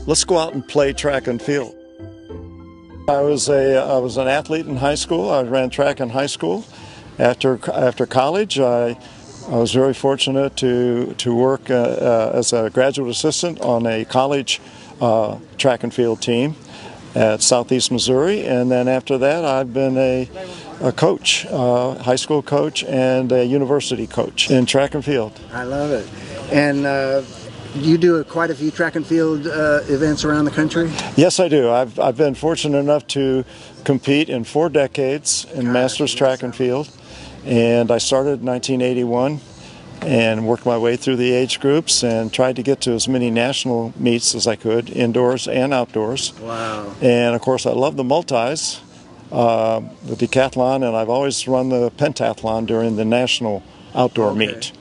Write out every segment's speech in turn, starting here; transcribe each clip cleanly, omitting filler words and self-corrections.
let's go out and play track and field. I was an athlete in high school. I ran track in high school. After college, I was very fortunate to work as a graduate assistant on a college track and field team at Southeast Missouri, and then after that I've been a coach, high school coach and a university coach in track and field. I love it. And you do quite a few track and field events around the country? Yes, I do. I've been fortunate enough to compete in 4 decades in Masters track and field, and I started in 1981 and worked my way through the age groups and tried to get to as many national meets as I could, indoors and outdoors. Wow. And of course I love the multis, the decathlon, and I've always run the pentathlon during the national outdoor meet.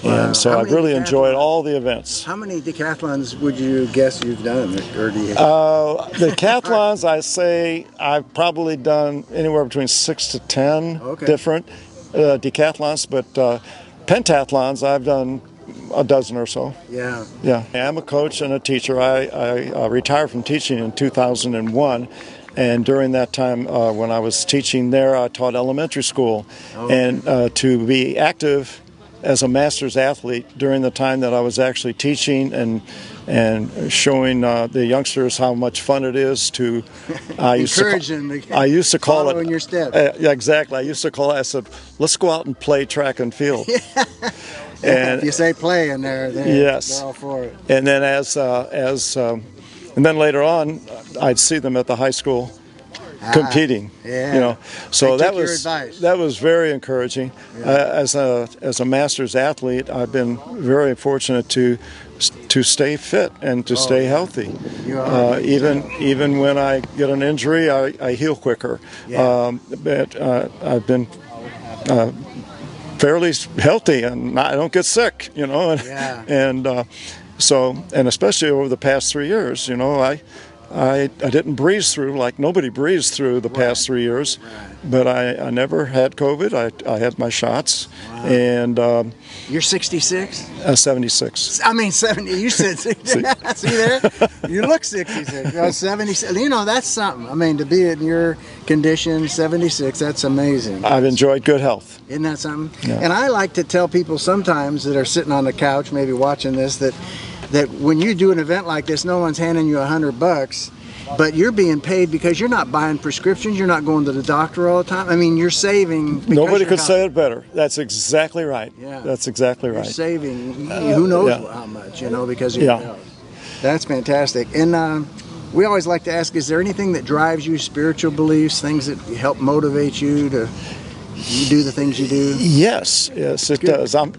Wow. And so I've really enjoyed all the events. How many decathlons would you guess you've done? Or do you... Decathlons, I say I've probably done anywhere between 6 to 10 different decathlons, but pentathlons, I've done a dozen or so. Yeah. Yeah. I'm a coach and a teacher. I retired from teaching in 2001, and during that time when I was teaching there, I taught elementary school. And to be active as a master's athlete during the time that I was actually teaching and showing the youngsters how much fun it is to I used to call it in your steps. Yeah, exactly. I used to call it, I said, let's go out and play track and field. And if you say play in there, they're all for it. And then and then later on I'd see them at the high school competing, so that was very encouraging. As a master's athlete, I've been very fortunate to stay fit and to stay healthy. Even when I get an injury, I heal quicker. But I've been fairly healthy and I don't get sick, and especially over the past 3 years, I didn't breeze through like nobody breezed through the past 3 years, but I never had COVID. I had my shots, and you're 66? 76. I mean 70. You said 60. See there? You look 66. 76. That's something. I mean, to be in your condition, 76. That's amazing. I've enjoyed good health. Isn't that something? Yeah. And I like to tell people sometimes that are sitting on the couch, maybe watching this, that when you do an event like this, no one's handing you $100, but you're being paid because you're not buying prescriptions, you're not going to the doctor all the time. I mean, you're saving. Nobody could say it better. That's exactly right. Yeah. That's exactly right. You're saving, who knows how much, because of your health. That's fantastic. And we always like to ask, is there anything that drives you, spiritual beliefs, things that help motivate you to do the things you do? Yes, it does. I'm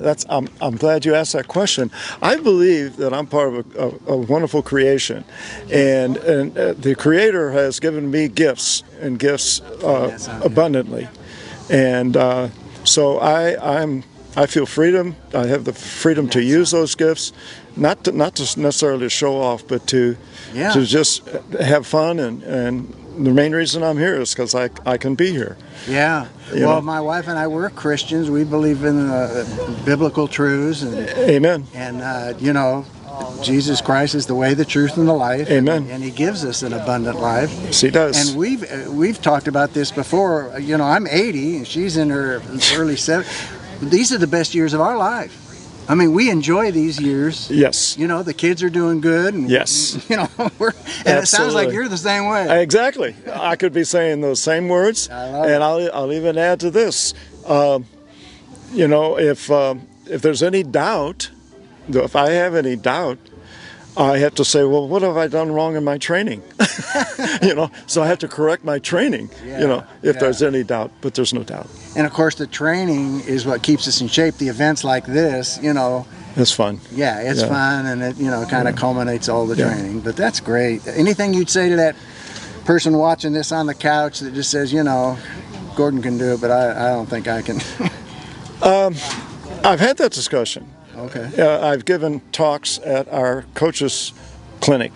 glad you asked that question. I believe that I'm part of a wonderful creation, and the Creator has given me gifts and gifts abundantly, and so I feel freedom. I have the freedom to use those gifts, not to necessarily show off, but to just have fun and. The main reason I'm here is because I can be here. Yeah. Well, my wife and I, we're Christians. We believe in biblical truths. Amen. And, Jesus Christ is the way, the truth, and the life. Amen. And He gives us an abundant life. Yes, He does. And we've talked about this before. I'm 80, and she's in her early 70s. These are the best years of our life. I mean, we enjoy these years. Yes. The kids are doing good. And, yes. And it sounds like you're the same way. Exactly. I could be saying those same words. And I'll even add to this. If there's any doubt, if I have any doubt, I have to say, well, what have I done wrong in my training? So I have to correct my training, if there's any doubt, but there's no doubt. And of course, the training is what keeps us in shape. The events like this, it's fun. Yeah, it's fun, and it, kind of culminates all the training. But that's great. Anything you'd say to that person watching this on the couch that just says, Gordon can do it, but I don't think I can? I've had that discussion. Okay. I've given talks at our coaches clinic.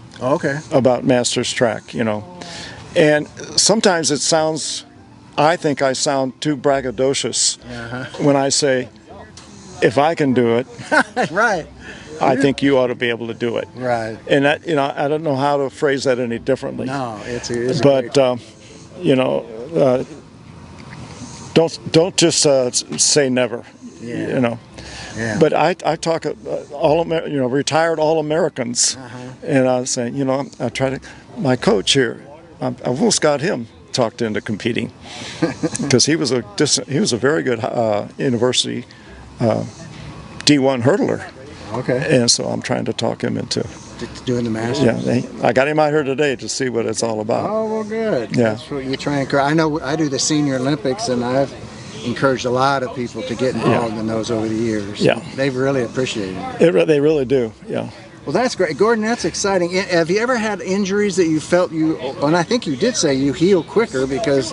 About Masters track, and sometimes it sounds, I think I sound too braggadocious when I say, if I can do it, Right. I think you ought to be able to do it. Right. And that, I don't know how to phrase that any differently. No, it's but don't just say never. Yeah. Yeah. But I talk retired All-Americans, and I was saying, I try to. My coach here, I almost got him talked into competing because he was a very good university D1 hurdler. Okay. And so I'm trying to talk him into doing the Masters. Yeah, I got him out here today to see what it's all about. Oh, well, good. Yeah. That's what you try and. I know I do the Senior Olympics, and I've encouraged a lot of people to get involved in those over the years. Yeah. They've really appreciated it. They really do. Yeah. Well, that's great, Gordon. That's exciting. Have you ever had injuries that you felt and I think you did say you heal quicker because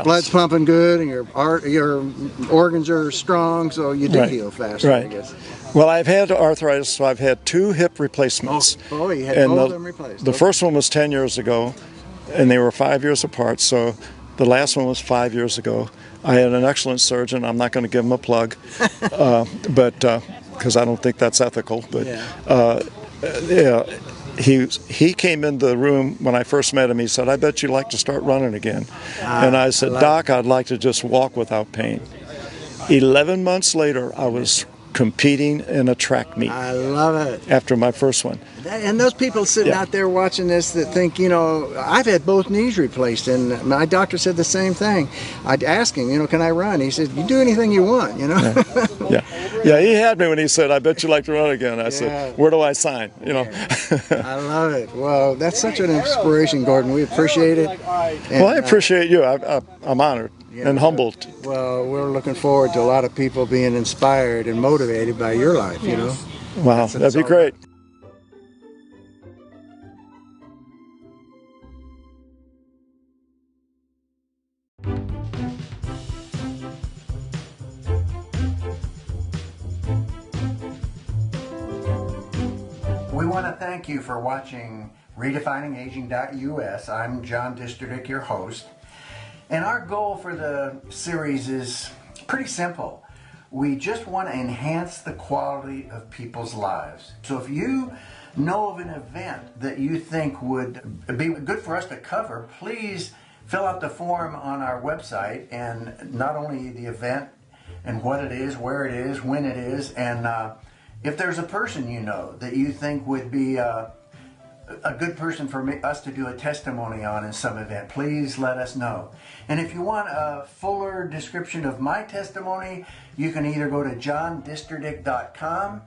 blood's pumping good and your organs are strong, so you do heal faster. Right. I guess. Well, I've had arthritis, so I've had 2 hip replacements. Oh, you had both of them replaced. The first one was 10 years ago, and they were 5 years apart. So the last one was 5 years ago. I had an excellent surgeon. I'm not going to give him a plug, but because I don't think that's ethical. But he came into the room when I first met him. He said, "I bet you'd like to start running again." And I said, "Doc, I'd like to just walk without pain." 11 months later, I was competing in a track meet. I love it. After my first one. And those people sitting out there watching this that think, I've had both knees replaced, and my doctor said the same thing. I'd ask him, can I run? He said, you do anything you want, Yeah, he had me when he said, "I bet you like to run again." I said, "Where do I sign?" I love it. Well, that's such an inspiration, Gordon. We appreciate it. And, well, I appreciate you. I'm honored and humbled. Well, we're looking forward to a lot of people being inspired and motivated by your life, Wow, that'd be great. We want to thank you for watching RedefiningAging.us. I'm John Disterdick, your host. And our goal for the series is pretty simple. We just want to enhance the quality of people's lives. So if you know of an event that you think would be good for us to cover, please fill out the form on our website, and not only the event and what it is, where it is, when it is, and if there's a person you know that you think would be a good person for us to do a testimony on in some event, please let us know. And if you want a fuller description of my testimony, you can either go to johndisterdick.com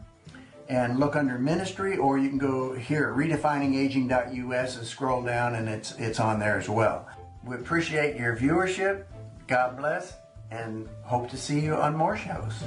and look under ministry, or you can go here at redefiningaging.us and scroll down, and it's on there as well. We appreciate your viewership. God bless, and hope to see you on more shows.